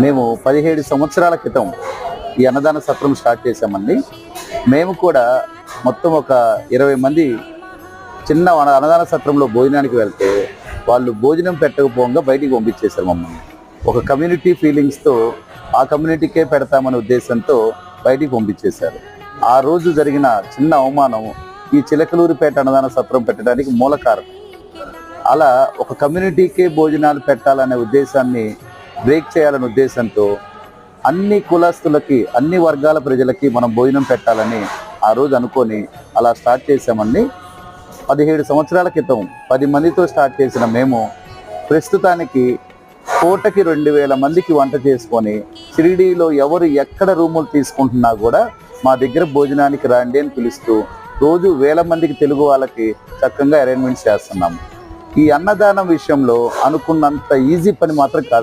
మేము 17 సంవత్సరాల క్రితం ఈ అన్నదాన సత్రం స్టార్ట్ చేశామండి. మేము కూడా మొత్తం ఒక 20 మంది చిన్న అన్నదాన సత్రంలో భోజనానికి వెళ్తే వాళ్ళు భోజనం పెట్టకపోగా బయటికి పంపించేశారు మమ్మల్ని. ఒక కమ్యూనిటీ ఫీలింగ్స్తో ఆ కమ్యూనిటీకే పెడతామనే ఉద్దేశంతో బయటికి పంపించేశారు. ఆ రోజు జరిగిన చిన్న అవమానం ఈ చిలకలూరిపేట అన్నదాన సత్రం పెట్టడానికి మూల కారణం. అలా ఒక కమ్యూనిటీకే భోజనాలు పెట్టాలనే ఉద్దేశాన్ని బ్రేక్ చేయాలనే ఉద్దేశంతో అన్ని కులస్తులకి, అన్ని వర్గాల ప్రజలకి మనం భోజనం పెట్టాలని ఆ రోజు అనుకొని అలా స్టార్ట్ చేసామండి. 17 సంవత్సరాల క్రితం 10 మందితో స్టార్ట్ చేసిన మేము ప్రస్తుతానికి పూటకి 2000 మందికి వంట చేసుకొని షిరిడీలో ఎవరు ఎక్కడ రూములు తీసుకుంటున్నా కూడా మా దగ్గర భోజనానికి రండి అని పిలుస్తూ రోజు 1000 మందికి తెలుగు వాళ్ళకి చక్కగా అరేంజ్మెంట్స్ చేస్తున్నాము. ఈ అన్నదానం విషయంలో అనుకున్నంత ఈజీ పని మాత్రం కాదు.